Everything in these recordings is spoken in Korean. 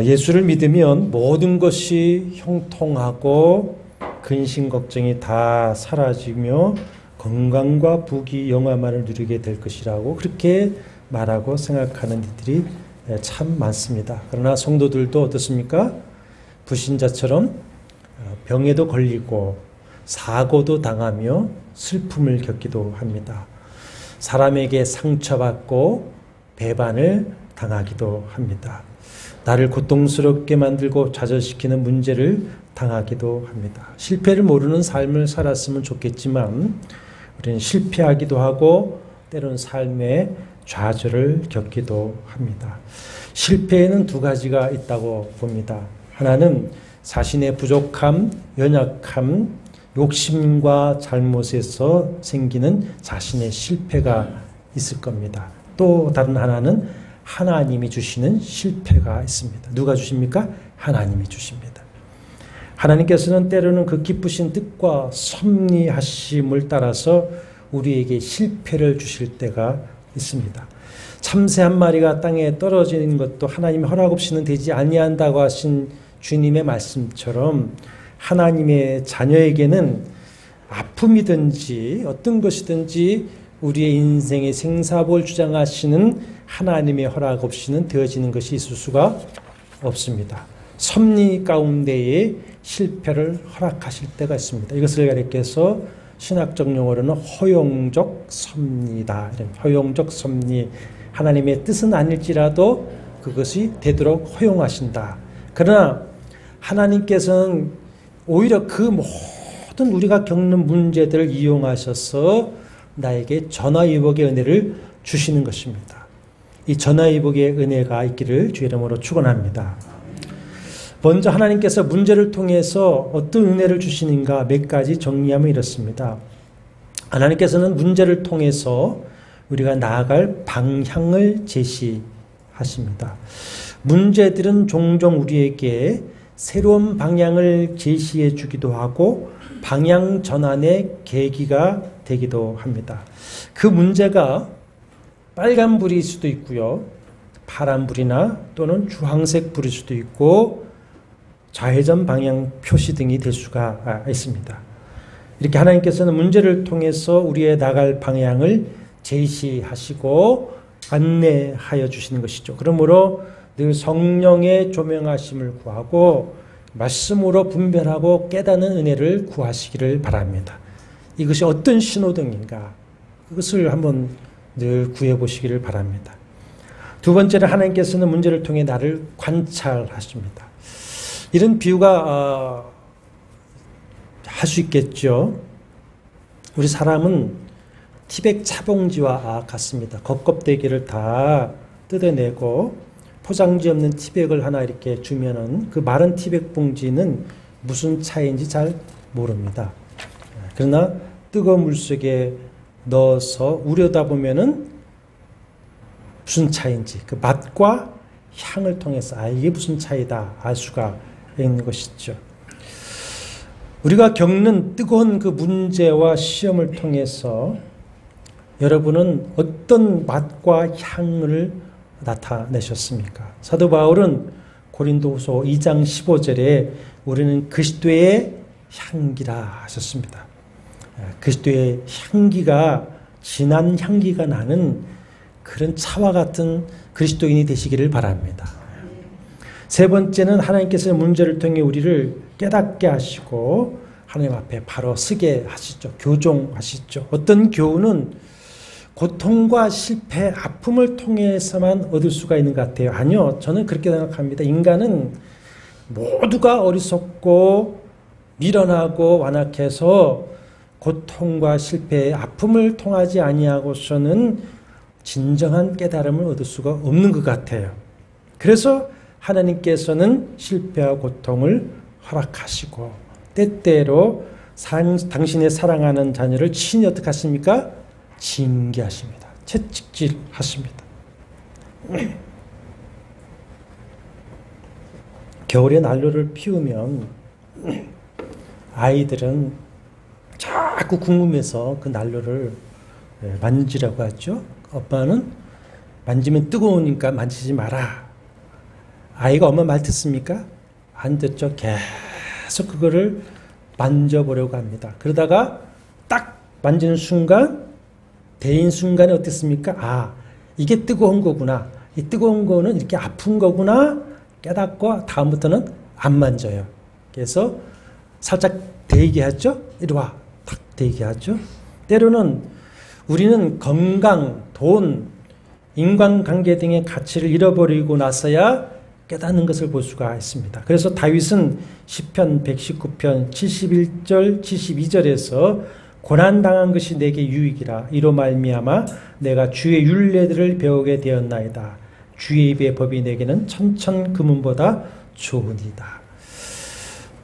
예수를 믿으면 모든 것이 형통하고 근심 걱정이 다 사라지며 건강과 부귀 영화만을 누리게 될 것이라고 그렇게 말하고 생각하는 이들이 참 많습니다. 그러나 성도들도 어떻습니까? 불신자처럼 병에도 걸리고 사고도 당하며 슬픔을 겪기도 합니다. 사람에게 상처받고 배반을 당하기도 합니다. 나를 고통스럽게 만들고 좌절시키는 문제를 당하기도 합니다. 실패를 모르는 삶을 살았으면 좋겠지만 우리는 실패하기도 하고 때로는 삶의 좌절을 겪기도 합니다. 실패에는 두 가지가 있다고 봅니다. 하나는 자신의 부족함, 연약함, 욕심과 잘못에서 생기는 자신의 실패가 있을 겁니다. 또 다른 하나는 하나님이 주시는 실패가 있습니다. 누가 주십니까? 하나님이 주십니다. 하나님께서는 때로는 그 기쁘신 뜻과 섭리하심을 따라서 우리에게 실패를 주실 때가 있습니다. 참새 한 마리가 땅에 떨어지는 것도 하나님의 허락 없이는 되지 아니한다고 하신 주님의 말씀처럼 하나님의 자녀에게는 아픔이든지 어떤 것이든지 우리의 인생의 생사복을 주장하시는 하나님의 허락 없이는 되어지는 것이 있을 수가 없습니다. 섭리 가운데에 실패를 허락하실 때가 있습니다. 이것을 가리켜서 신학적 용어로는 허용적 섭리다. 이런 허용적 섭리. 하나님의 뜻은 아닐지라도 그것이 되도록 허용하신다. 그러나 하나님께서는 오히려 그 모든 우리가 겪는 문제들을 이용하셔서 나에게 전화위복의 은혜를 주시는 것입니다. 이 전화위복의 은혜가 있기를 주의 이름으로 축원합니다. 먼저 하나님께서 문제를 통해서 어떤 은혜를 주시는가 몇 가지 정리하면 이렇습니다. 하나님께서는 문제를 통해서 우리가 나아갈 방향을 제시하십니다. 문제들은 종종 우리에게 새로운 방향을 제시해 주기도 하고 방향 전환의 계기가 되기도 합니다. 그 문제가 빨간불일 수도 있고요. 파란불이나 또는 주황색 불일 수도 있고 좌회전 방향 표시 등이 될 수가 있습니다. 이렇게 하나님께서는 문제를 통해서 우리의 나갈 방향을 제시하시고 안내하여 주시는 것이죠. 그러므로 늘 성령의 조명하심을 구하고 말씀으로 분별하고 깨닫는 은혜를 구하시기를 바랍니다. 이것이 어떤 신호등인가 그것을 한번 늘 구해 보시기를 바랍니다. 두 번째는 하나님께서는 문제를 통해 나를 관찰하십니다. 이런 비유가 할 수 있겠죠. 우리 사람은 티백 차봉지와 같습니다. 겉껍데기를 다 뜯어내고 포장지 없는 티백을 하나 이렇게 주면은 그 마른 티백 봉지는 무슨 차이인지 잘 모릅니다. 그러나 뜨거운 물 속에 넣어서 우려다 보면은 무슨 차이인지 그 맛과 향을 통해서 이게 무슨 차이다 알 수가 있는 것이죠. 우리가 겪는 뜨거운 그 문제와 시험을 통해서 여러분은 어떤 맛과 향을 나타내셨습니까? 사도 바울은 고린도후서 2장 15절에 우리는 그리스도의 향기라 하셨습니다. 그리스도의 향기가 진한 향기가 나는 그런 차와 같은 그리스도인이 되시기를 바랍니다. 세 번째는 하나님께서 문제를 통해 우리를 깨닫게 하시고 하나님 앞에 바로 서게 하시죠. 교종하시죠. 어떤 교훈은 고통과 실패, 아픔을 통해서만 얻을 수가 있는 것 같아요. 아니요. 저는 그렇게 생각합니다. 인간은 모두가 어리석고 미련하고 완악해서 고통과 실패, 아픔을 통하지 아니하고서는 진정한 깨달음을 얻을 수가 없는 것 같아요. 그래서 하나님께서는 실패와 고통을 허락하시고 때때로 당신의 사랑하는 자녀를 친히 어떻게 하십니까? 징계하십니다. 채찍질하십니다. 겨울에 난로를 피우면 아이들은 자꾸 궁금해서 그 난로를 만지라고 하죠. 아빠는 만지면 뜨거우니까 만지지 마라. 아이가 엄마 말 듣습니까? 안 듣죠. 계속 그거를 만져보려고 합니다. 그러다가 딱 만지는 순간, 대인 순간에 어땠습니까? 아, 이게 뜨거운 거구나. 이 뜨거운 거는 이렇게 아픈 거구나 깨닫고 다음부터는 안 만져요. 그래서 살짝 대기하죠. 이리 와. 탁 대기하죠. 때로는 우리는 건강, 돈, 인간관계 등의 가치를 잃어버리고 나서야 깨닫는 것을 볼 수가 있습니다. 그래서 다윗은 시편 119편 71절 72절에서 고난당한 것이 내게 유익이라 이로 말미암아 내가 주의 율례들을 배우게 되었나이다. 주의 입의 법이 내게는 천천 금은보다 좋으니이다.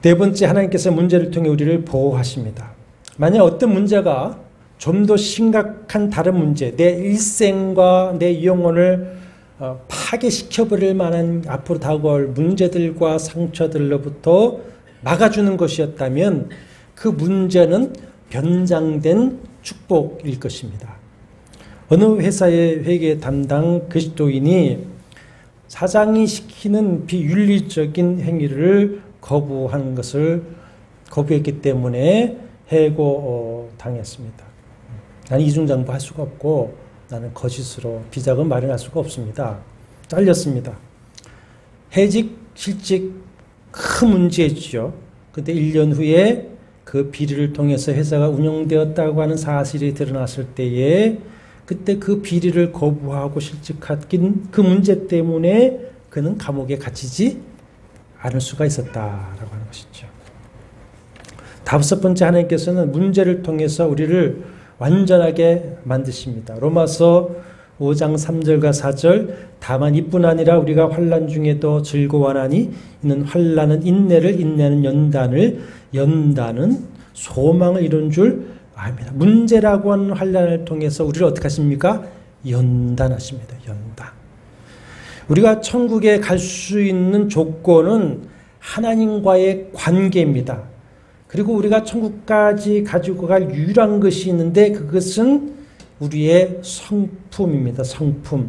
네 번째, 하나님께서 문제를 통해 우리를 보호하십니다. 만약 어떤 문제가 좀 더 심각한 다른 문제, 내 일생과 내 영혼을 파괴시켜버릴 만한 앞으로 다가올 문제들과 상처들로부터 막아주는 것이었다면 그 문제는 변장된 축복일 것입니다. 어느 회사의 회계 담당 그리스도인이 사장이 시키는 비윤리적인 행위를 거부하는 것을 거부했기 때문에 해고당했습니다. 나는 이중장부 할 수가 없고 나는 거짓으로 비자금 마련할 수가 없습니다. 잘렸습니다. 해직, 실직 큰 문제였죠. 그런데 1년 후에 그 비리를 통해서 회사가 운영되었다고 하는 사실이 드러났을 때에 그때 그 비리를 거부하고 실직한 그 문제 때문에 그는 감옥에 갇히지 않을 수가 있었다라고 하는 것이죠. 다섯 번째, 하나님께서는 문제를 통해서 우리를 완전하게 만드십니다. 로마서 5장 3절과 4절 다만 이뿐 아니라 우리가 환난 중에도 즐거워하나니 이는 환난은 인내를 인내는 연단은 소망을 이룬 줄 압니다. 문제라고 하는 환난을 통해서 우리를 어떻게 하십니까? 연단하십니다. 연단. 우리가 천국에 갈 수 있는 조건은 하나님과의 관계입니다. 그리고 우리가 천국까지 가지고 갈 유일한 것이 있는데 그것은 우리의 성품입니다. 성품.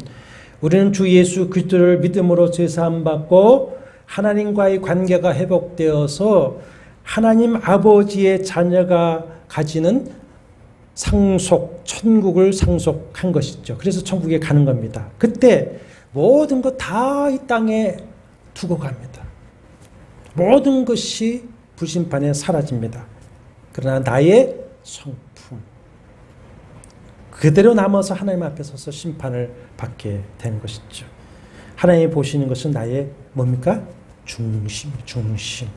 우리는 주 예수 그리스도를 믿음으로 죄사함 받고 하나님과의 관계가 회복되어서 하나님 아버지의 자녀가 가지는 상속, 천국을 상속한 것이죠. 그래서 천국에 가는 겁니다. 그때 모든 것 다 이 땅에 두고 갑니다. 모든 것이 불심판에 사라집니다. 그러나 나의 성품 그대로 남아서 하나님 앞에 서서 심판을 받게 되는 것이죠. 하나님이 보시는 것은 나의 뭡니까? 중심.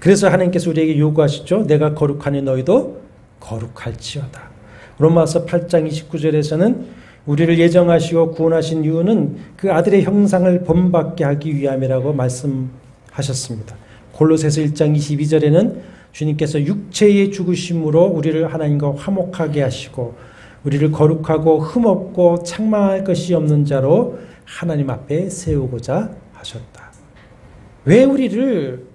그래서 하나님께서 우리에게 요구하시죠. 내가 거룩하니 너희도 거룩할지어다. 로마서 8장 29절에서는 우리를 예정하시고 구원하신 이유는 그 아들의 형상을 본받게 하기 위함이라고 말씀하셨습니다. 골로새서 1장 22절에는 주님께서 육체의 죽으심으로 우리를 하나님과 화목하게 하시고 우리를 거룩하고 흠없고 책망할 것이 없는 자로 하나님 앞에 세우고자 하셨다. 왜 우리를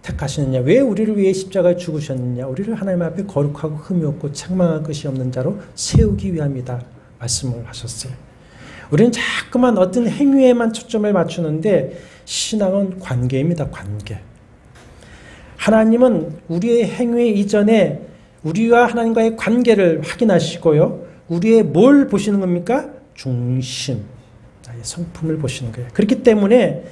택하시느냐? 왜 우리를 위해 십자가에 죽으셨느냐? 우리를 하나님 앞에 거룩하고 흠이 없고 책망할 것이 없는 자로 세우기 위함이다 말씀을 하셨어요. 우리는 자꾸만 어떤 행위에만 초점을 맞추는데 신앙은 관계입니다. 관계. 하나님은 우리의 행위 이전에 우리와 하나님과의 관계를 확인하시고요. 우리의 뭘 보시는 겁니까? 중심, 나의 성품을 보시는 거예요. 그렇기 때문에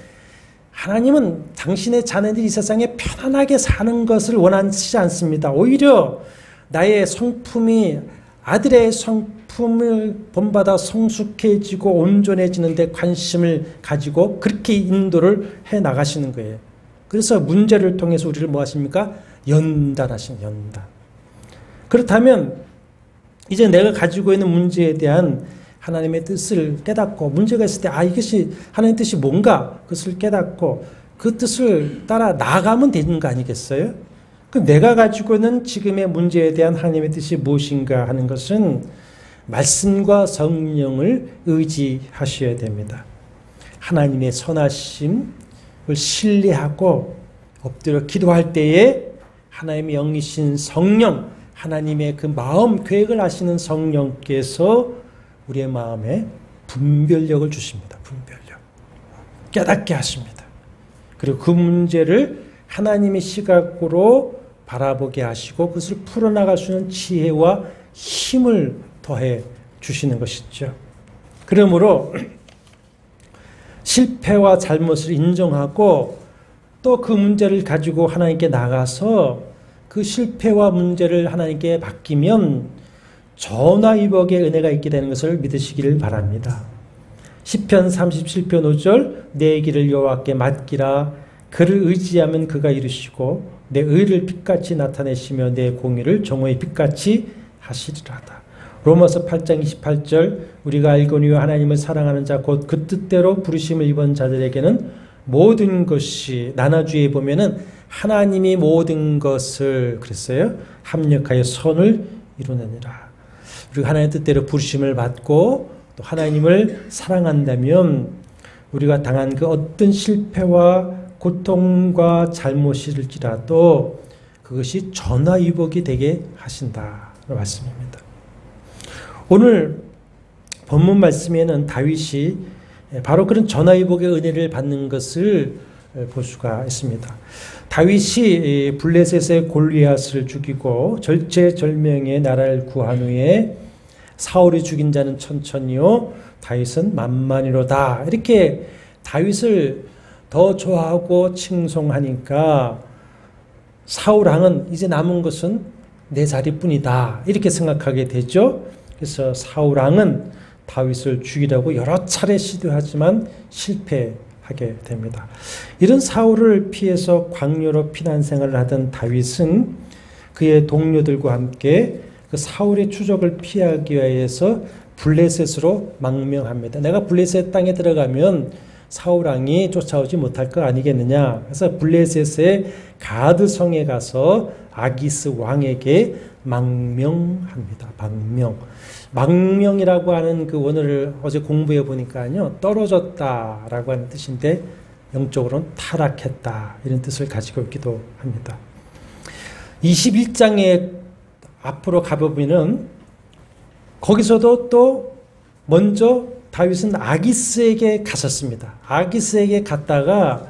하나님은 당신의 자녀들이 이 세상에 편안하게 사는 것을 원하지 않습니다. 오히려 나의 성품이 아들의 성품을 본받아 성숙해지고 온전해지는 데 관심을 가지고 그렇게 인도를 해 나가시는 거예요. 그래서 문제를 통해서 우리를 뭐 하십니까? 연단하시는 연단. 그렇다면 이제 내가 가지고 있는 문제에 대한 하나님의 뜻을 깨닫고 문제가 있을 때 이것이 하나님의 뜻이 뭔가 그것을 깨닫고 그 뜻을 따라 나아가면 되는 거 아니겠어요? 그럼 내가 가지고 있는 지금의 문제에 대한 하나님의 뜻이 무엇인가 하는 것은 말씀과 성령을 의지하셔야 됩니다. 하나님의 선하심을 신뢰하고 엎드려 기도할 때에 하나님의 영이신 성령, 하나님의 그 마음 계획을 하시는 성령께서 우리의 마음에 분별력을 주십니다. 분별력. 깨닫게 하십니다. 그리고 그 문제를 하나님의 시각으로 바라보게 하시고 그것을 풀어나갈 수 있는 지혜와 힘을 더해 주시는 것이죠. 그러므로 실패와 잘못을 인정하고 또 그 문제를 가지고 하나님께 나가서 그 실패와 문제를 하나님께 맡기면 전화위복의 은혜가 있게 되는 것을 믿으시기를 바랍니다. 시편 37편 5절 내 길을 여호와께 맡기라. 그를 의지하면 그가 이루시고 내 의를 빛같이 나타내시며 내 공의를 정오의 빛같이 하시리라다. 로마서 8장 28절 우리가 알거니와 하나님을 사랑하는 자 곧 그 뜻대로 부르심을 입은 자들에게는 모든 것이 나나주에 보면은 하나님이 모든 것을 그랬어요. 합력하여 선을 이루느니라. 우리가 하나님의 뜻대로 부르심을 받고 또 하나님을 사랑한다면 우리가 당한 그 어떤 실패와 고통과 잘못일지라도 그것이 전화위복이 되게 하신다는 말씀입니다. 오늘 본문 말씀에는 다윗이 바로 그런 전화위복의 은혜를 받는 것을 볼 수가 있습니다. 다윗이 블레셋의 골리앗을 죽이고 절체절명의 나라를 구한 후에 사울이 죽인 자는 천천히요 다윗은 만만히로다. 이렇게 다윗을 더 좋아하고 칭송하니까 사울 왕은 이제 남은 것은 내 자리뿐이다. 이렇게 생각하게 되죠. 그래서 사울 왕은 다윗을 죽이려고 여러 차례 시도하지만 실패하게 됩니다. 이런 사울을 피해서 광야로 피난 생활을 하던 다윗은 그의 동료들과 함께 그 사울의 추적을 피하기 위해서 블레셋으로 망명합니다. 내가 블레셋 땅에 들어가면 사울 왕이 쫓아오지 못할 거 아니겠느냐. 그래서 블레셋의 가드성에 가서 아기스 왕에게 망명합니다. 망명이라고 하는 그 원어를 어제 공부해 보니까요. 떨어졌다라고 하는 뜻인데 영적으로는 타락했다 이런 뜻을 가지고 있기도 합니다. 21장에 앞으로 가보면은 거기서도 또 먼저 다윗은 아기스에게 갔었습니다. 아기스에게 갔다가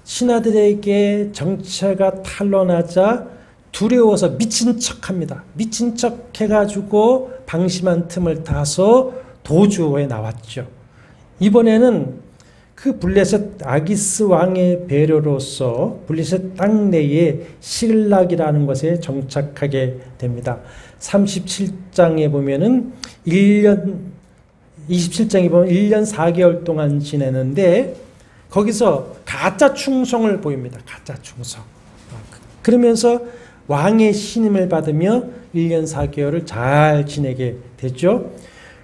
신하들에게 정체가 탄로나자 두려워서 미친 척합니다. 미친 척 해가지고 방심한 틈을 타서 도주에 나왔죠. 이번에는 그 블레셋 아기스 왕의 배려로서 블레셋 땅 내에 시글락이라는 것에 정착하게 됩니다. 37장에 보면은 27장에 보면 1년 4개월 동안 지내는데 거기서 가짜 충성을 보입니다. 가짜 충성. 그러면서 왕의 신임을 받으며 1년 4개월을 잘 지내게 되죠.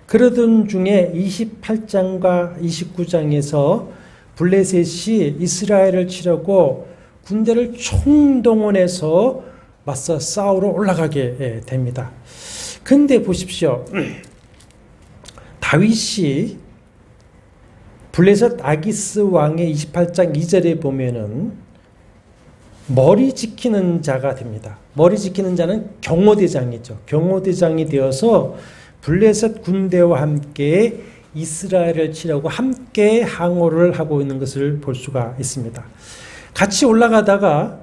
그러던 중에 28장과 29장에서 블레셋이 이스라엘을 치려고 군대를 총동원해서 맞서 싸우러 올라가게 됩니다. 근데 보십시오. 다윗이 블레셋 아기스 왕의 28장 2절에 보면은 머리 지키는 자가 됩니다. 머리 지키는 자는 경호대장이죠. 경호대장이 되어서 블레셋 군대와 함께 이스라엘을 치려고 함께 항호를 하고 있는 것을 볼 수가 있습니다. 같이 올라가다가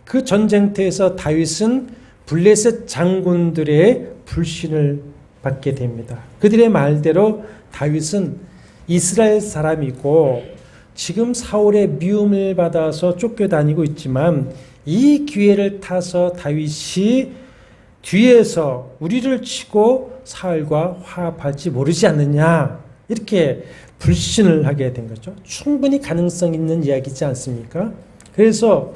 그 전쟁터에서 다윗은 블레셋 장군들의 불신을 받게 됩니다. 그들의 말대로 다윗은 이스라엘 사람이고 지금 사울의 미움을 받아서 쫓겨다니고 있지만 이 기회를 타서 다윗이 뒤에서 우리를 치고 사울과 화합할지 모르지 않느냐 이렇게 불신을 하게 된 거죠. 충분히 가능성 있는 이야기지 않습니까? 그래서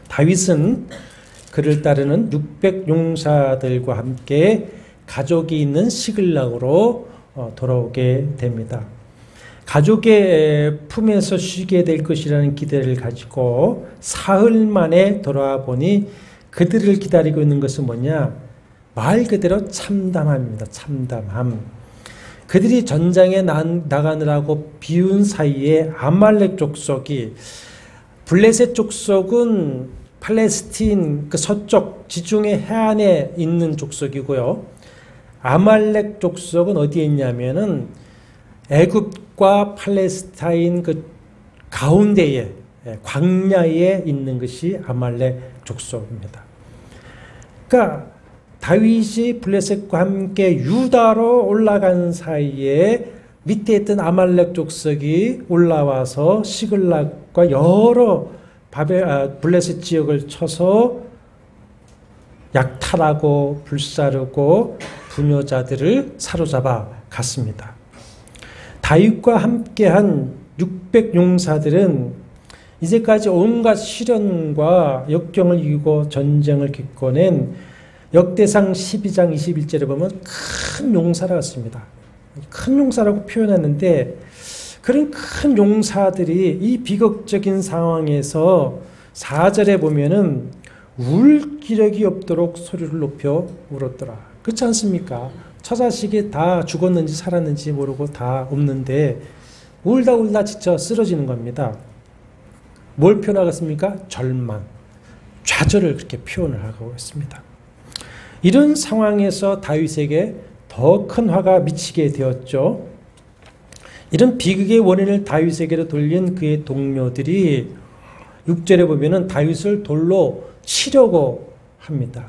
다윗은 그를 따르는 600 용사들과 함께 가족이 있는 시글락으로 돌아오게 됩니다. 가족의 품에서 쉬게 될 것이라는 기대를 가지고 사흘 만에 돌아와 보니 그들을 기다리고 있는 것은 뭐냐? 말 그대로 참담함입니다. 참담함. 그들이 전장에 나가느라고 비운 사이에 아말렉 족속이 블레셋 족속은 팔레스틴 그 서쪽 지중해 해안에 있는 족속이고요. 아말렉 족속은 어디에 있냐면은 애굽과 팔레스타인 그 가운데에 광야에 있는 것이 아말렉 족속입니다. 그러니까 다윗이 블레셋과 함께 유다로 올라간 사이에 밑에 있던 아말렉 족속이 올라와서 시글락과 여러 블레셋 지역을 쳐서 약탈하고 불사르고 부녀자들을 사로잡아 갔습니다. 다윗과 함께한 600 용사들은 이제까지 온갖 시련과 역경을 이기고 전쟁을 겪어낸 역대상 12장 21절에 보면 큰 용사라고 씁니다. 큰 용사라고 표현했는데 그런 큰 용사들이 이 비극적인 상황에서 4절에 보면은 울 기력이 없도록 소리를 높여 울었더라. 그렇지 않습니까? 처자식이 다 죽었는지 살았는지 모르고 다 없는데 울다 지쳐 쓰러지는 겁니다. 뭘 표현하겠습니까? 절망, 좌절을 그렇게 표현을 하고 있습니다. 이런 상황에서 다윗에게 더 큰 화가 미치게 되었죠. 이런 비극의 원인을 다윗에게로 돌린 그의 동료들이 6절에 보면은 다윗을 돌로 치려고 합니다.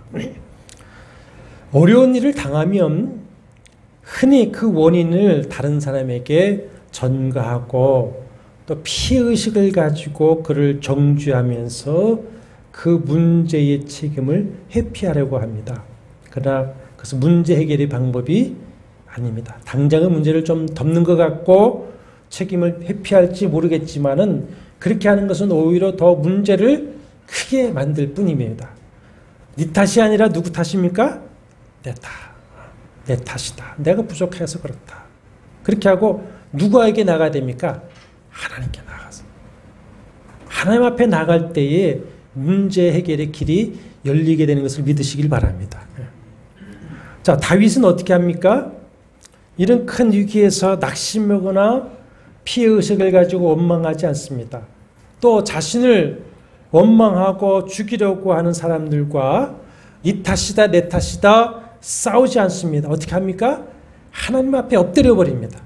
어려운 일을 당하면 흔히 그 원인을 다른 사람에게 전가하고 또 피해의식을 가지고 그를 정죄하면서 그 문제의 책임을 회피하려고 합니다. 그러나 그것은 문제 해결의 방법이 아닙니다. 당장의 문제를 좀 덮는 것 같고 책임을 회피할지 모르겠지만은 그렇게 하는 것은 오히려 더 문제를 크게 만들 뿐입니다. 네 탓이 아니라 누구 탓입니까? 내 탓이다. 내가 부족해서 그렇다. 그렇게 하고 누구에게 나가야 됩니까? 하나님께 나가서. 하나님 앞에 나갈 때에 문제 해결의 길이 열리게 되는 것을 믿으시길 바랍니다. 자, 다윗은 어떻게 합니까? 이런 큰 위기에서 낙심하거나 피해의식을 가지고 원망하지 않습니다. 또 자신을 원망하고 죽이려고 하는 사람들과 이 탓이다 내 탓이다 싸우지 않습니다. 어떻게 합니까? 하나님 앞에 엎드려 버립니다.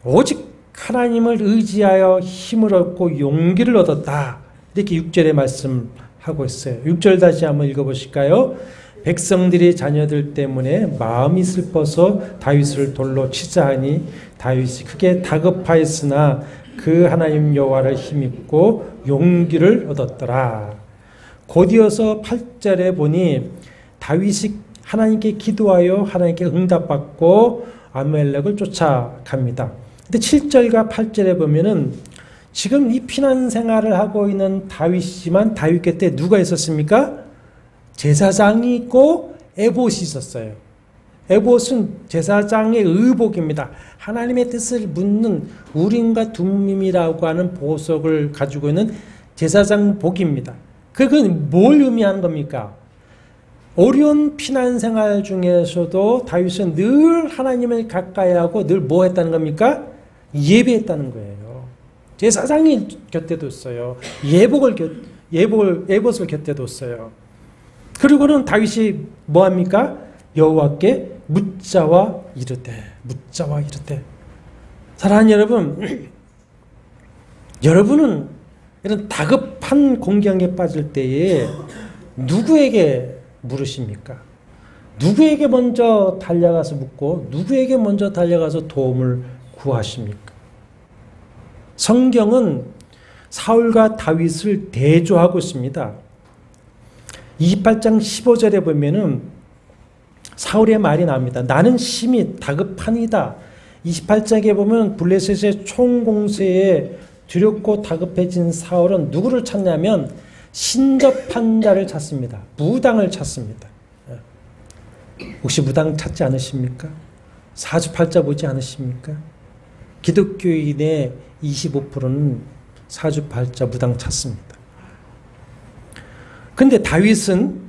오직 하나님을 의지하여 힘을 얻고 용기를 얻었다. 이렇게 6절에 말씀하고 있어요. 6절 다시 한번 읽어보실까요? 백성들이 자녀들 때문에 마음이 슬퍼서 다윗을 돌로 치자 하니 다윗이 크게 다급하였으나 그 하나님 여호와를 힘입고 용기를 얻었더라. 곧이어서 8절에 보니 다윗이 하나님께 기도하여 하나님께 응답받고 아말렉을 쫓아갑니다. 근데 7절과 8절에 보면은 지금 이 피난 생활을 하고 있는 다윗이지만 다윗 곁에 누가 있었습니까? 제사장이 있고 에봇이 있었어요. 에봇은 제사장의 의복입니다. 하나님의 뜻을 묻는 우림과 둠밈이라고 하는 보석을 가지고 있는 제사장 복입니다. 그건 뭘 의미하는 겁니까? 어려운 피난 생활 중에서도 다윗은 늘 하나님을 가까이 하고 늘 뭐 했다는 겁니까? 예배했다는 거예요. 제사장이 곁에 뒀어요. 에봇을 곁에 뒀어요. 그리고는 다윗이 뭐 합니까? 여호와께 묻자와 이르되. 사랑하는 여러분, 여러분은 이런 다급한 공경에 빠질 때에 누구에게 물으십니까? 누구에게 먼저 달려가서 묻고 누구에게 먼저 달려가서 도움을 구하십니까? 성경은 사울과 다윗을 대조하고 있습니다. 28장 15절에 보면은 사울의 말이 나옵니다. 나는 심히 다급하니이다. 28장에 보면 블레셋의 총공세에 두렵고 다급해진 사울은 누구를 찾냐면 신접한 자를 찾습니다. 무당을 찾습니다. 혹시 무당 찾지 않으십니까? 사주팔자 보지 않으십니까? 기독교인의 25%는 사주팔자 무당 찾습니다. 근데 다윗은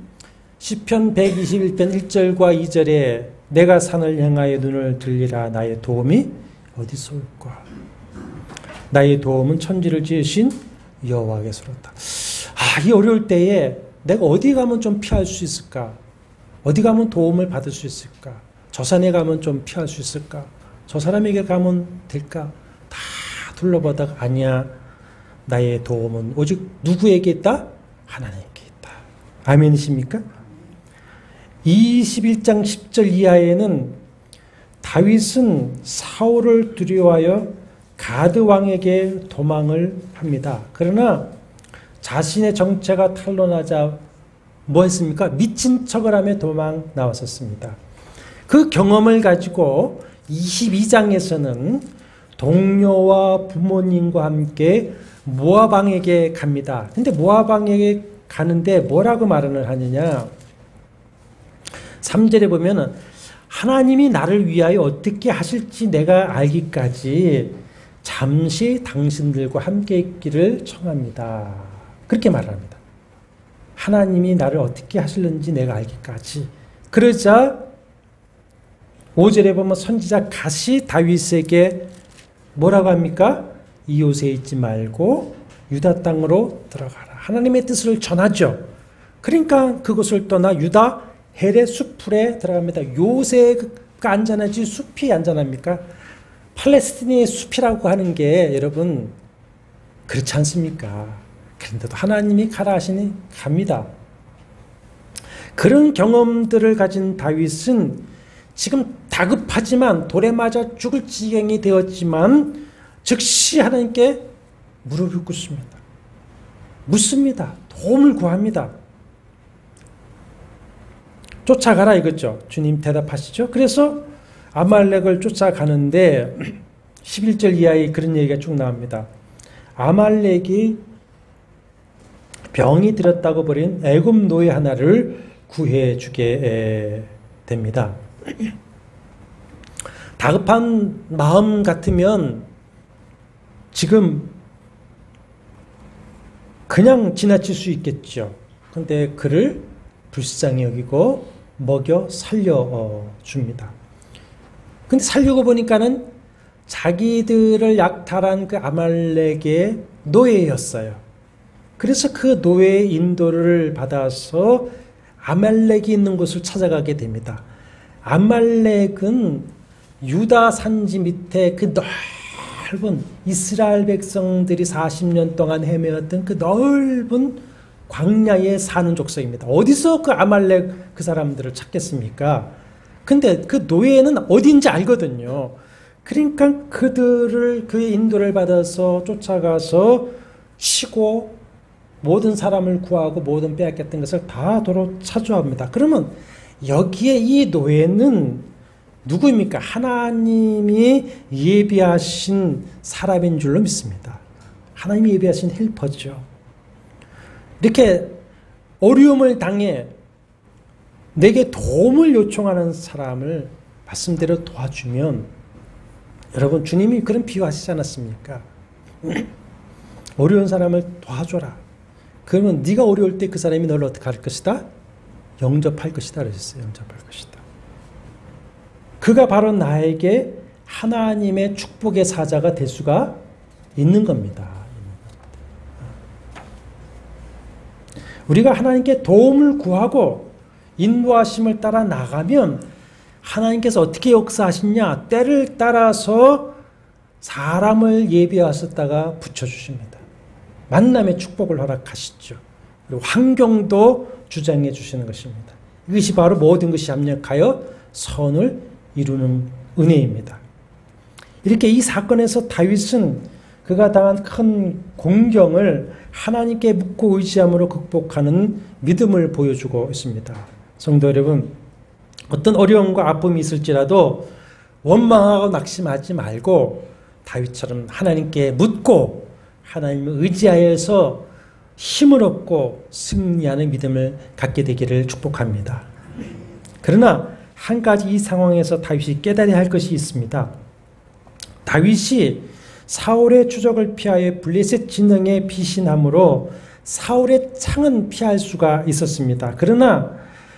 시편 121편 1절과 2절에 내가 산을 향하여 눈을 들리라 나의 도움이 어디서 올까? 나의 도움은 천지를 지으신 여호와께서로다. 이 어려울 때에 내가 어디 가면 좀 피할 수 있을까? 어디 가면 도움을 받을 수 있을까? 저 산에 가면 좀 피할 수 있을까? 저 사람에게 가면 될까? 다 둘러보다가 아니야. 나의 도움은 오직 누구에게 있다? 하나님께 있다. 아멘이십니까? 21장 10절 이하에는 다윗은 사울을 두려워하여 가드 왕에게 도망을 합니다. 그러나 자신의 정체가 탄로나자 뭐 했습니까? 미친 척을 하며 도망 나왔었습니다. 그 경험을 가지고 22장에서는 동료와 부모님과 함께 모압 왕에게 갑니다. 근데 모압 왕에게 가는데 뭐라고 말을 하느냐? 3절에 보면은 하나님이 나를 위하여 어떻게 하실지 내가 알기까지 잠시 당신들과 함께 있기를 청합니다. 그렇게 말합니다. 하나님이 나를 어떻게 하실는지 내가 알기까지. 그러자 5절에 보면 선지자 갓이 다윗에게 뭐라고 합니까? 이곳에 있지 말고 유다 땅으로 들어가라. 하나님의 뜻을 전하죠. 그러니까 그곳을 떠나 유다 헬의 숲풀에 들어갑니다. 요새가 안전하지 숲이 안전합니까? 팔레스틴의 숲이라고 하는 게 여러분 그렇지 않습니까? 그런데도 하나님이 가라 하시니 갑니다. 그런 경험들을 가진 다윗은 지금 다급하지만 돌에 맞아 죽을 지경이 되었지만 즉시 하나님께 무릎을 꿇습니다. 묻습니다. 도움을 구합니다. 쫓아가라 이거죠. 주님 대답하시죠. 그래서 아말렉을 쫓아가는데 11절 이하에 그런 얘기가 쭉 나옵니다. 아말렉이 병이 들었다고 버린 애굽 노예 하나를 구해주게 됩니다. 다급한 마음 같으면 지금 그냥 지나칠 수 있겠죠. 그런데 그를 불쌍히 여기고 먹여 살려줍니다. 근데 살려고 보니까는 자기들을 약탈한 그 아말렉의 노예였어요. 그래서 그 노예의 인도를 받아서 아말렉이 있는 곳을 찾아가게 됩니다. 아말렉은 유다 산지 밑에 그 넓은 이스라엘 백성들이 40년 동안 헤매었던 그 넓은 광야에 사는 족속입니다. 어디서 그 아말렉 그 사람들을 찾겠습니까? 근데 그 노예는 어딘지 알거든요. 그러니까 그의 인도를 받아서 쫓아가서 치고 모든 사람을 구하고 모든 빼앗겼던 것을 다 도로 차주합니다. 그러면 여기에 이 노예는 누구입니까? 하나님이 예비하신 사람인 줄로 믿습니다. 하나님이 예비하신 헬퍼죠. 이렇게 어려움을 당해 내게 도움을 요청하는 사람을 말씀대로 도와주면 여러분 주님이 그런 비유하시지 않았습니까? 어려운 사람을 도와줘라. 그러면 네가 어려울 때 그 사람이 너를 어떻게 할 것이다? 영접할 것이다 그러셨어요. 영접할 것이다. 그가 바로 나에게 하나님의 축복의 사자가 될 수가 있는 겁니다. 우리가 하나님께 도움을 구하고 인도하심을 따라 나가면 하나님께서 어떻게 역사하시냐? 때를 따라서 사람을 예비하셨다가 붙여주십니다. 만남의 축복을 허락하시죠. 그리고 환경도 주장해 주시는 것입니다. 이것이 바로 모든 것이 합력하여 선을 이루는 은혜입니다. 이렇게 이 사건에서 다윗은 그가 당한 큰 공경을 하나님께 묻고 의지함으로 극복하는 믿음을 보여주고 있습니다. 성도 여러분, 어떤 어려움과 아픔이 있을지라도 원망하고 낙심하지 말고 다윗처럼 하나님께 묻고 하나님을 의지하여서 힘을 얻고 승리하는 믿음을 갖게 되기를 축복합니다. 그러나 한 가지 이 상황에서 다윗이 깨달아야 할 것이 있습니다. 다윗이 사울의 추적을 피하여 블레셋 진영에 피신함으로 사울의 창은 피할 수가 있었습니다. 그러나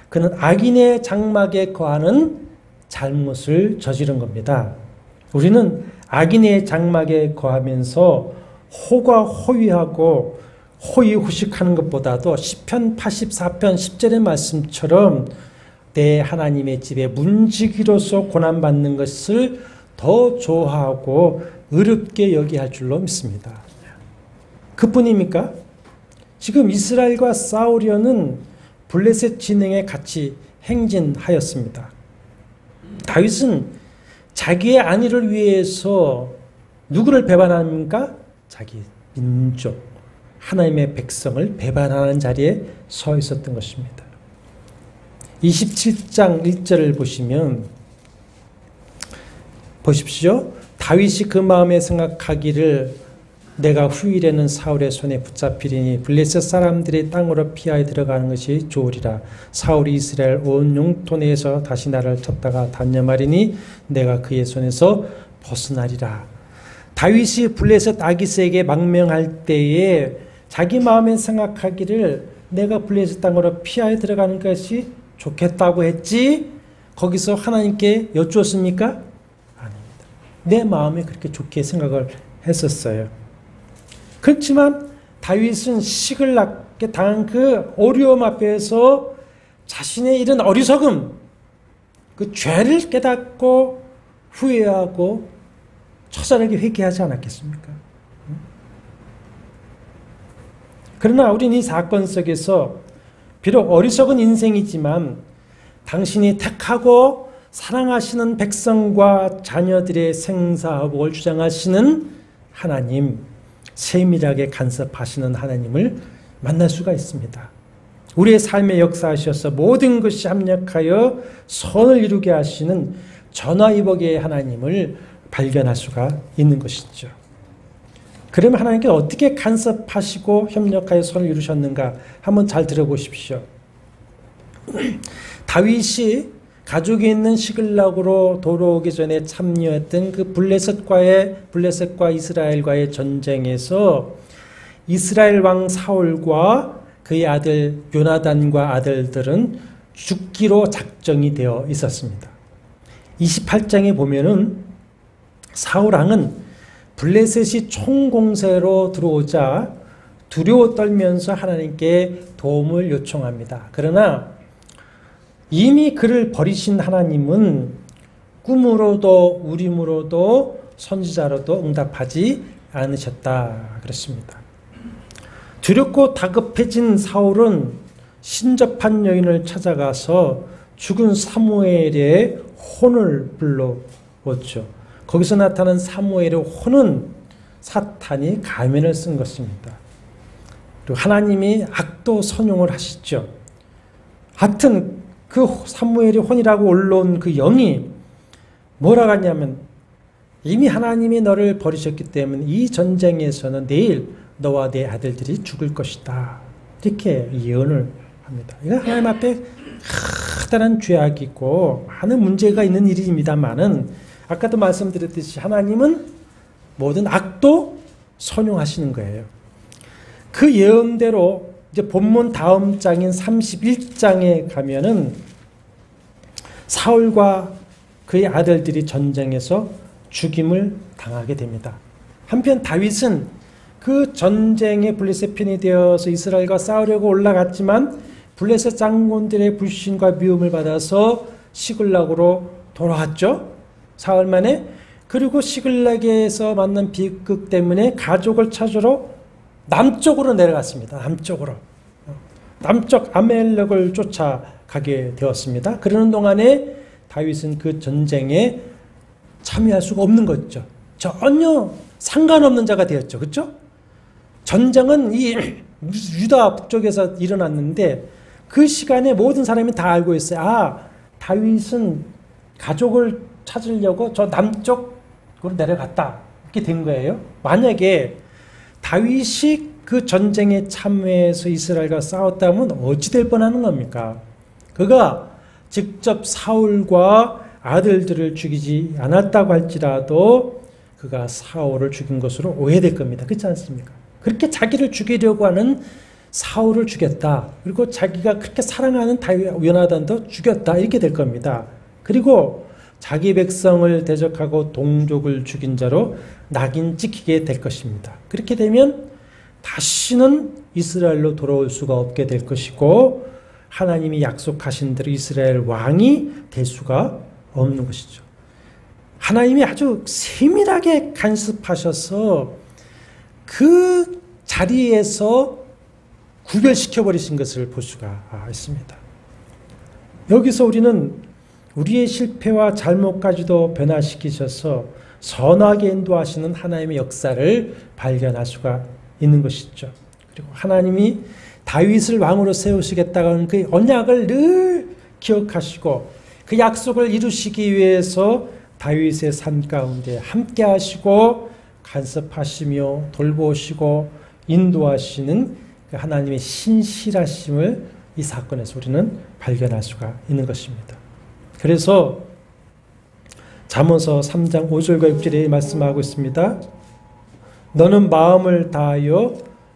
그는 악인의 장막에 거하는 잘못을 저지른 겁니다. 우리는 악인의 장막에 거하면서 호가 호위하고 호의호식하는 것보다도 시편 84편 10절의 말씀처럼 내 하나님의 집에 문지기로서 고난받는 것을 더 좋아하고 의롭게 여기야 할 줄로 믿습니다. 그뿐입니까? 지금 이스라엘과 싸우려는 블레셋 진영에 같이 행진하였습니다. 다윗은 자기의 안위를 위해서 누구를 배반합니까? 자기 민족, 하나님의 백성을 배반하는 자리에 서 있었던 것입니다. 27장 1절을 보시면 보십시오. 다윗이 그 마음에 생각하기를 내가 후일에는 사울의 손에 붙잡히리니 블레셋 사람들이 땅으로 피하여 들어가는 것이 좋으리라. 사울이 이스라엘 온 영토 내에서 다시 나를 쳤다가 단념하리니 내가 그의 손에서 벗어나리라. 다윗이 블레셋 아기스에게 망명할 때에 자기 마음에 생각하기를 내가 블레셋 땅으로 피하여 들어가는 것이 좋겠다고 했지 거기서 하나님께 여쭈었습니까? 아닙니다. 내 마음에 그렇게 좋게 생각을 했었어요. 그렇지만 다윗은 시글락게 당한 그 어려움 앞에서 자신의 이런 어리석음, 그 죄를 깨닫고 후회하고 처절하게 회개하지 않았겠습니까? 그러나 우리는 이 사건 속에서 비록 어리석은 인생이지만 당신이 택하고 사랑하시는 백성과 자녀들의 생사복을 주장하시는 하나님, 세밀하게 간섭하시는 하나님을 만날 수가 있습니다. 우리의 삶에 역사하셔서 모든 것이 합력하여 선을 이루게 하시는 전화위복의 하나님을 발견할 수가 있는 것이죠. 그러면 하나님께서 어떻게 간섭하시고 협력하여 선을 이루셨는가 한번 잘 들어보십시오. 다윗이 가족이 있는 시글락으로 돌아오기 전에 참여했던 그 블레셋과 이스라엘과의 전쟁에서 이스라엘 왕 사울과 그의 아들 요나단과 아들들은 죽기로 작정이 되어 있었습니다. 28장에 보면은 사울 왕은 블레셋이 총공세로 들어오자 두려워 떨면서 하나님께 도움을 요청합니다. 그러나 이미 그를 버리신 하나님은 꿈으로도 우림으로도 선지자로도 응답하지 않으셨다 그랬습니다. 두렵고 다급해진 사울은 신접한 여인을 찾아가서 죽은 사무엘의 혼을 불러왔죠. 거기서 나타난 사무엘의 혼은 사탄이 가면을 쓴 것입니다. 그리고 하나님이 악도 선용을 하시죠. 하여튼 그 사무엘의 혼이라고 올라온 그 영이 뭐라고 하냐면 이미 하나님이 너를 버리셨기 때문에 이 전쟁에서는 내일 너와 내 아들들이 죽을 것이다. 이렇게 예언을 합니다. 이건 하나님 앞에 커다란 죄악이고 많은 문제가 있는 일입니다만은 아까도 말씀드렸듯이 하나님은 모든 악도 선용하시는 거예요. 그 예언대로 이제 본문 다음 장인 31장에 가면은 사울과 그의 아들들이 전쟁에서 죽임을 당하게 됩니다. 한편 다윗은 그 전쟁에 블레셋 편이 되어서 이스라엘과 싸우려고 올라갔지만 블레셋 장군들의 불신과 미움을 받아서 시글락으로 돌아왔죠. 사흘 만에. 그리고 시글락에서 만난 비극 때문에 가족을 찾으러 남쪽으로 내려갔습니다. 남쪽 아멜렉을 쫓아가게 되었습니다. 그러는 동안에 다윗은 그 전쟁에 참여할 수가 없는 거죠. 전혀 상관없는 자가 되었죠. 그렇죠? 전쟁은 이 유다 북쪽에서 일어났는데 그 시간에 모든 사람이 다 알고 있어요. 아, 다윗은 가족을 찾으려고 저 남쪽으로 내려갔다. 이렇게 된 거예요. 만약에 다윗이 그 전쟁에 참여해서 이스라엘과 싸웠다면 어찌 될 뻔하는 겁니까? 그가 직접 사울과 아들들을 죽이지 않았다고 할지라도 그가 사울을 죽인 것으로 오해될 겁니다. 그렇지 않습니까? 그렇게 자기를 죽이려고 하는 사울을 죽였다. 그리고 자기가 그렇게 사랑하는 다윗 요나단도 죽였다. 이렇게 될 겁니다. 그리고 자기 백성을 대적하고 동족을 죽인 자로 낙인 찍히게 될 것입니다. 그렇게 되면 다시는 이스라엘로 돌아올 수가 없게 될 것이고 하나님이 약속하신 대로 이스라엘 왕이 될 수가 없는 것이죠. 하나님이 아주 세밀하게 간섭하셔서 그 자리에서 구별시켜 버리신 것을 볼 수가 있습니다. 여기서 우리는 우리의 실패와 잘못까지도 변화시키셔서 선하게 인도하시는 하나님의 역사를 발견할 수가 있는 것이죠. 그리고 하나님이 다윗을 왕으로 세우시겠다고 하는 그 언약을 늘 기억하시고 그 약속을 이루시기 위해서 다윗의 삶 가운데 함께 하시고 간섭하시며 돌보시고 인도하시는 그 하나님의 신실하심을 이 사건에서 우리는 발견할 수가 있는 것입니다. 그래서 잠언서 3장 5절과 6절에 말씀하고 있습니다. 너는 마음을 다하여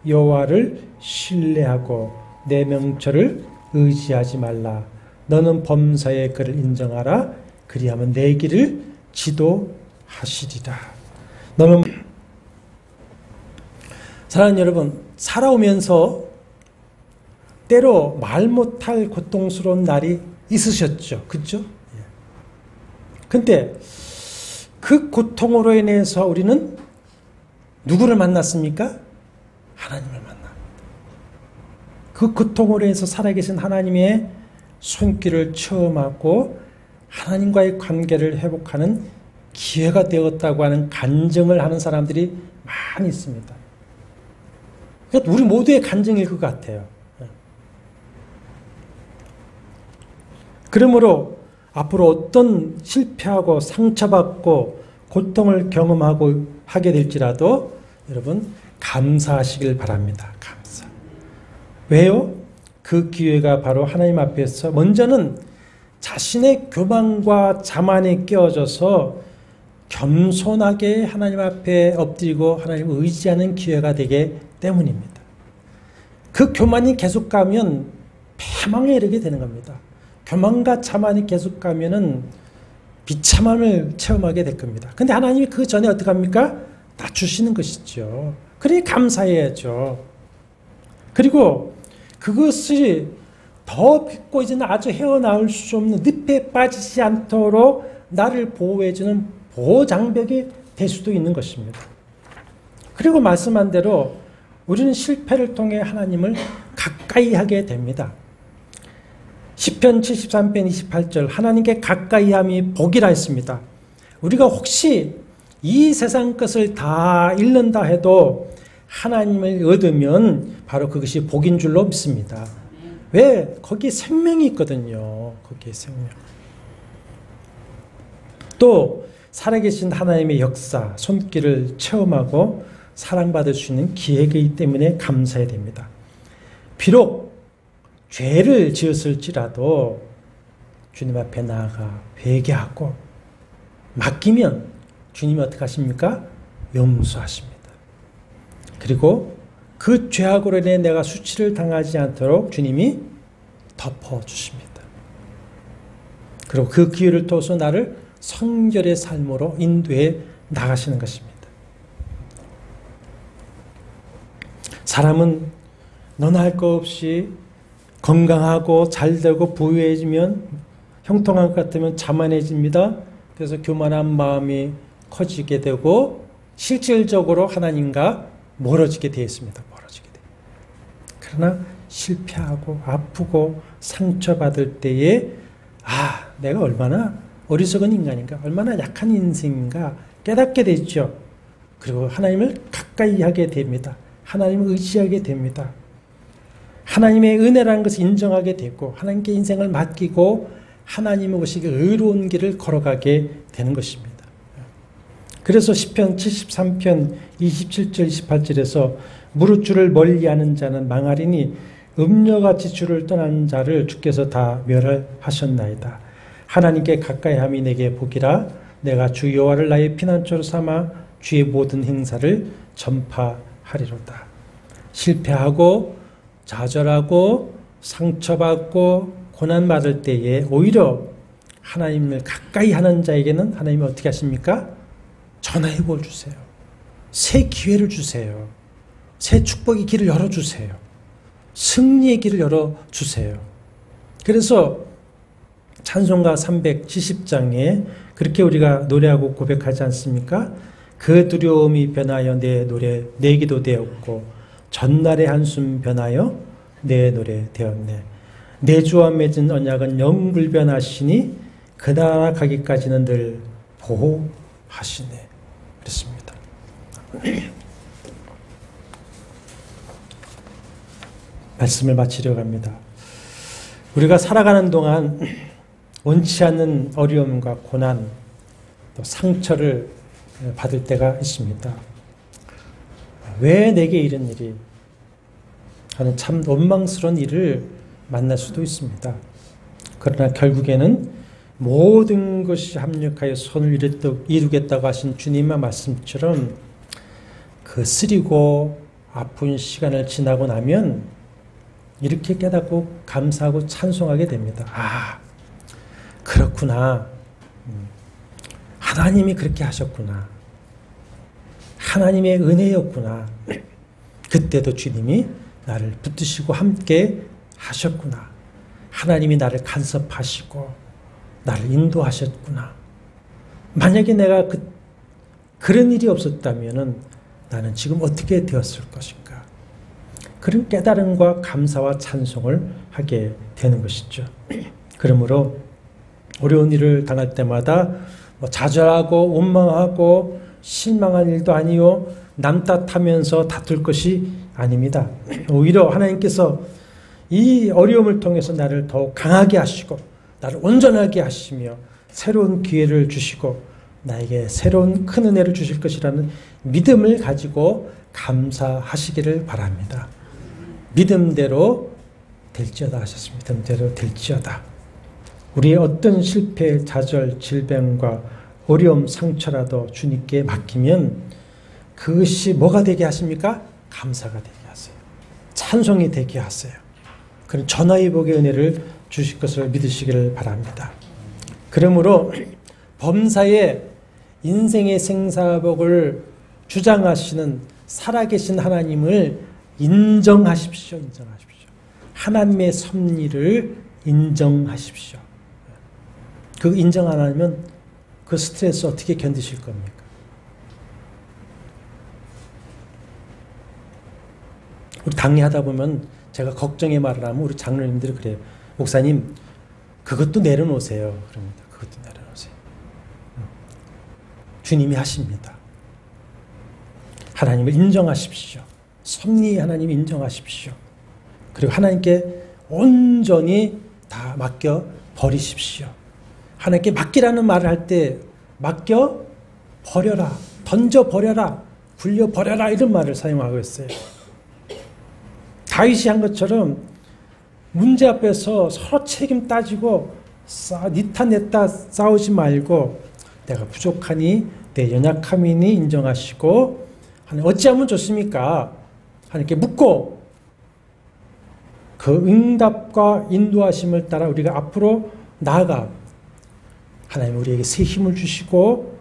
여호와를 신뢰하고 내 명철을 의지하지 말라. 너는 범사의 그를 인정하라. 그리하면 내 길을 지도하시리라. 너는 사랑하는 여러분, 살아오면서 때로 말 못할 고통스러운 날이 있으셨죠. 그렇죠? 근데 그 고통으로 인해서 우리는 누구를 만났습니까? 하나님을 만납니다. 그 고통으로 인해서 살아계신 하나님의 손길을 체험하고 하나님과의 관계를 회복하는 기회가 되었다고 하는 간증을 하는 사람들이 많이 있습니다. 그러니까 우리 모두의 간증일 것 같아요. 그러므로 앞으로 어떤 실패하고 상처받고 고통을 경험하고 하게 될지라도 여러분 감사하시길 바랍니다. 감사. 왜요? 그 기회가 바로 하나님 앞에서 먼저는 자신의 교만과 자만에 끼어져서 겸손하게 하나님 앞에 엎드리고 하나님을 의지하는 기회가 되기 때문입니다. 그 교만이 계속 가면 패망에 이르게 되는 겁니다. 교만과 자만이 계속 가면은 비참함을 체험하게 될 겁니다. 근데 하나님이 그 전에 어떻게 합니까? 낮추시는 것이죠. 그러니 감사해야죠. 그리고 그것이 더 깊고 이제는 아주 헤어나올 수 없는 늪에 빠지지 않도록 나를 보호해주는 보호장벽이 될 수도 있는 것입니다. 그리고 말씀한 대로 우리는 실패를 통해 하나님을 가까이 하게 됩니다. 시편 73편 28절 하나님께 가까이함이 복이라 했습니다. 우리가 혹시 이 세상 것을 다 잃는다 해도 하나님을 얻으면 바로 그것이 복인 줄로 믿습니다. 왜? 거기에 생명이 있거든요. 거기에 생명. 또 살아계신 하나님의 역사, 손길을 체험하고 사랑받을 수 있는 기회이기 때문에 감사해야 됩니다. 비록 죄를 지었을지라도 주님 앞에 나아가 회개하고 맡기면 주님이 어떻게 하십니까? 용서하십니다. 그리고 그 죄악으로 인해 내가 수치를 당하지 않도록 주님이 덮어주십니다. 그리고 그 기회를 통해서 나를 성결의 삶으로 인도해 나가시는 것입니다. 사람은 너나 할 것 없이 건강하고 잘되고 부유해지면 형통한 것 같으면 자만해집니다. 그래서 교만한 마음이 커지게 되고 실질적으로 하나님과 멀어지게 되어 있습니다. 멀어지게 돼요. 그러나 실패하고 아프고 상처받을 때에 내가 얼마나 어리석은 인간인가, 얼마나 약한 인생인가 깨닫게 되죠. 그리고 하나님을 가까이 하게 됩니다. 하나님을 의지하게 됩니다. 하나님의 은혜라는 것을 인정하게 되고 하나님께 인생을 맡기고 하나님의 오시기 의로운 길을 걸어가게 되는 것입니다. 그래서 시편 73편 27절 28절에서 무릇 주를 멀리하는 자는 망하리니 음녀같이 주를 떠난 자를 주께서 다 멸하셨나이다. 하나님께 가까이함이 내게 복이라. 내가 주 여호와를 나의 피난처로 삼아 주의 모든 행사를 전파하리로다. 실패하고 좌절하고 상처받고 고난받을 때에 오히려 하나님을 가까이 하는 자에게는 하나님이 어떻게 하십니까? 전화해볼 주세요. 새 기회를 주세요. 새 축복의 길을 열어주세요. 승리의 길을 열어주세요. 그래서 찬송가 370장에 그렇게 우리가 노래하고 고백하지 않습니까? 그 두려움이 변하여 내 노래, 내 기도 되었고 전날의 한숨 변하여 내 노래 되었네. 내 주와 맺은 언약은 영불변하시니 그나라 가기까지는 늘 보호하시네. 그렇습니다. 말씀을 마치려고 합니다. 우리가 살아가는 동안 원치 않는 어려움과 고난, 또 상처를 받을 때가 있습니다. 왜 내게 이런 일이 하는 참 원망스러운 일을 만날 수도 있습니다. 그러나 결국에는 모든 것이 합력하여 선을 이루겠다고 하신 주님의 말씀처럼 그 쓰리고 아픈 시간을 지나고 나면 이렇게 깨닫고 감사하고 찬송하게 됩니다. 아, 그렇구나. 하나님이 그렇게 하셨구나. 하나님의 은혜였구나. 그때도 주님이 나를 붙드시고 함께 하셨구나. 하나님이 나를 간섭하시고 나를 인도하셨구나. 만약에 내가 그런 일이 없었다면 나는 지금 어떻게 되었을 것인가. 그런 깨달음과 감사와 찬송을 하게 되는 것이죠. 그러므로 어려운 일을 당할 때마다 좌절하고 원망하고 실망할 일도 아니요 남 탓하면서 다툴 것이 아닙니다. 오히려 하나님께서 이 어려움을 통해서 나를 더욱 강하게 하시고 나를 온전하게 하시며 새로운 기회를 주시고 나에게 새로운 큰 은혜를 주실 것이라는 믿음을 가지고 감사하시기를 바랍니다. 믿음대로 될지어다 하셨습니다. 믿음대로 될지어다. 우리의 어떤 실패, 좌절, 질병과 어려움, 상처라도 주님께 맡기면 그것이 뭐가 되게 하십니까? 감사가 되게 하세요. 찬송이 되게 하세요. 그런 전화위복의 은혜를 주실 것을 믿으시기를 바랍니다. 그러므로 범사에 인생의 생사복을 주장하시는 살아계신 하나님을 인정하십시오. 인정하십시오. 하나님의 섭리를 인정하십시오. 그 인정 안 하면 그 스트레스 어떻게 견디실 겁니까? 우리 당리하다 보면 제가 걱정의 말을 하면 우리 장로님들이 그래요. 목사님, 그것도 내려놓으세요. 그럽니다. 그것도 내려놓으세요. 주님이 하십니다. 하나님을 인정하십시오. 섭리 하나님 인정하십시오. 그리고 하나님께 온전히 다 맡겨 버리십시오. 하나님께 맡기라는 말을 할 때 맡겨 버려라, 던져 버려라, 굴려 버려라 이런 말을 사용하고 있어요. 다윗이 한 것처럼 문제 앞에서 서로 책임 따지고 니타 냈다 싸우지 말고 내가 부족하니 내 연약함이니 인정하시고 하나님 어찌하면 좋습니까? 하나님께 묻고 그 응답과 인도하심을 따라 우리가 앞으로 나아가 하나님 우리에게 새 힘을 주시고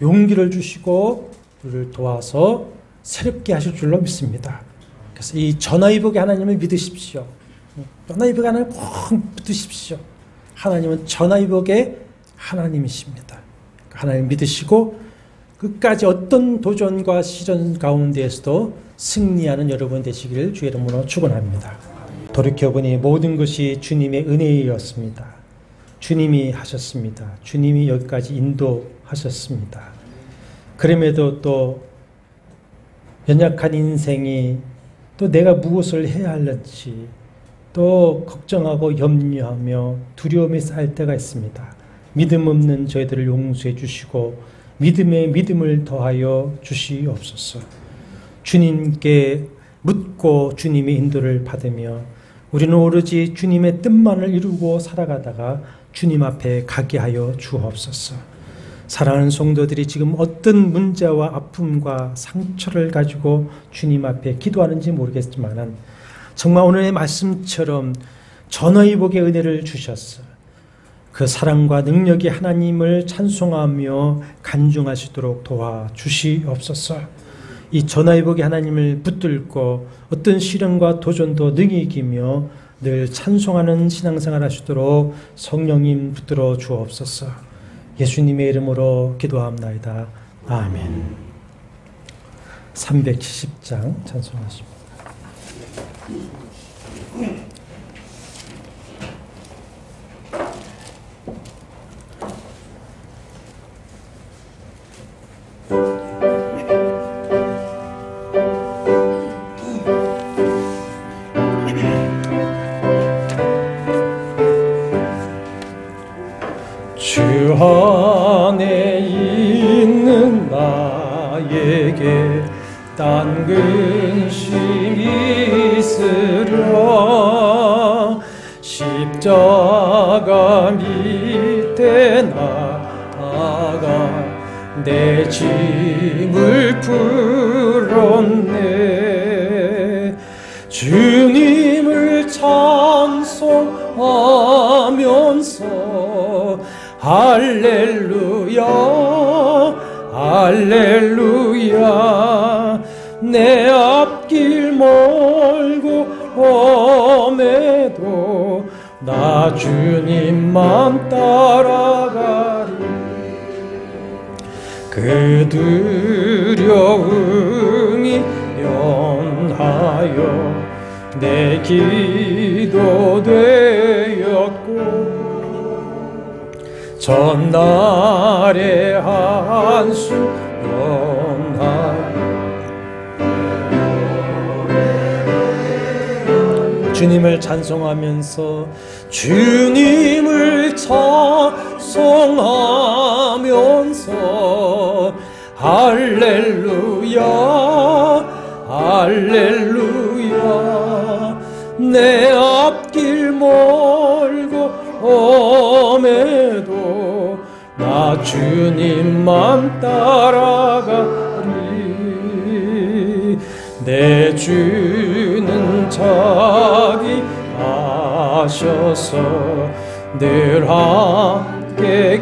용기를 주시고 우리를 도와서 새롭게 하실 줄로 믿습니다. 그래서 이 전화위복의 하나님을 믿으십시오. 전화위복의 하나님을 꼭 붙드십시오. 하나님은 전화위복의 하나님이십니다. 하나님 믿으시고 끝까지 어떤 도전과 시련 가운데에서도 승리하는 여러분 되시기를 주의 이름으로 축원합니다. 돌이켜보니 모든 것이 주님의 은혜였습니다. 주님이 하셨습니다. 주님이 여기까지 인도하셨습니다. 그럼에도 또 연약한 인생이 또 내가 무엇을 해야 할는지 또 걱정하고 염려하며 두려움이 쌓일 때가 있습니다. 믿음 없는 저희들을 용서해 주시고 믿음에 믿음을 더하여 주시옵소서. 주님께 묻고 주님의 인도를 받으며 우리는 오로지 주님의 뜻만을 이루고 살아가다가 주님 앞에 가게 하여 주옵소서. 사랑하는 성도들이 지금 어떤 문제와 아픔과 상처를 가지고 주님 앞에 기도하는지 모르겠지만 정말 오늘의 말씀처럼 전화위복의 은혜를 주셨어. 그 사랑과 능력이 하나님을 찬송하며 간증하시도록 도와주시옵소서. 이 전화위복의 하나님을 붙들고 어떤 시련과 도전도 능히 이기며 늘 찬송하는 신앙생활 하시도록 성령님 붙들어 주옵소서. 예수님의 이름으로 기도합나이다. 아멘. 370장 찬송하십니다. 주 안에 있는 나에게 딴 근심이 있으랴. 십자가 밑에 나아가 내 짐을 풀었네. 주님을 찬송하면서 할렐루야 할렐루야. 내 앞길 멀고 험해도 나 주님만 따라가리. 그 두려움이 면하여 내 기도 되었고, 전날의 한숨 연하여 주님을 찬송하면서 주님을 찬송하면서 할렐루야 할렐루야. 내 앞길 멀고 험해도 나 주님만 따라가리. 내 주는 자기 하셔서 늘 함께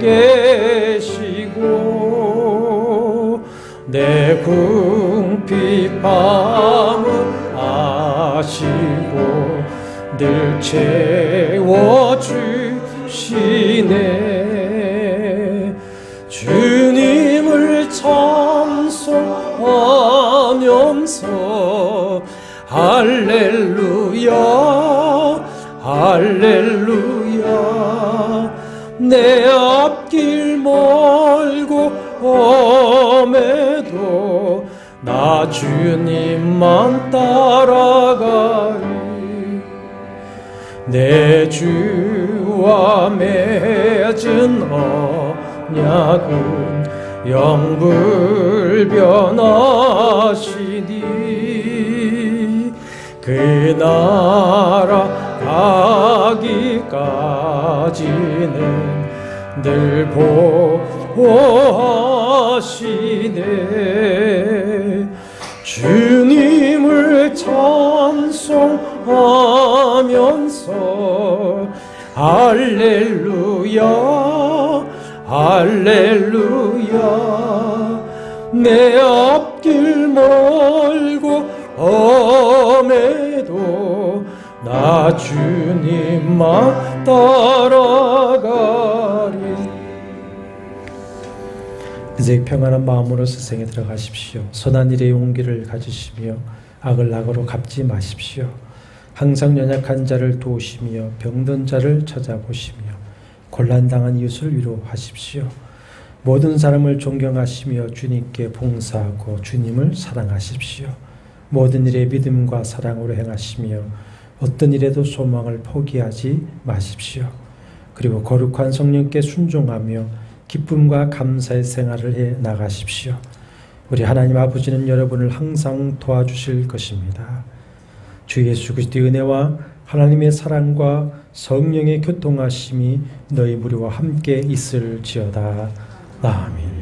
계시고, 내 궁핍함을 아시고 늘 채워주시네. 주님을 찬송하면서 할렐루야 할렐루야. 내 앞길 멀고 험해도 나 주님만 따라가리. 내 주와 맺은 언약은 영불변하시니, 그 나라 가기까지는 늘 보호하시네. 주님을 찬송하면서 할렐루야 할렐루야. 내 앞길 멀고 험해도 나 주님만 따라가리. 이제 평안한 마음으로 세상에 들어가십시오. 선한 일의 용기를 가지시며 악을 악으로 갚지 마십시오. 항상 연약한 자를 도우시며 병든 자를 찾아보시며 곤란당한 이웃을 위로하십시오. 모든 사람을 존경하시며 주님께 봉사하고 주님을 사랑하십시오. 모든 일에 믿음과 사랑으로 행하시며 어떤 일에도 소망을 포기하지 마십시오. 그리고 거룩한 성령께 순종하며 기쁨과 감사의 생활을 해 나가십시오. 우리 하나님 아버지는 여러분을 항상 도와주실 것입니다. 주 예수 그리스도의 은혜와 하나님의 사랑과 성령의 교통하심이 너희 무리와 함께 있을지어다. 아멘.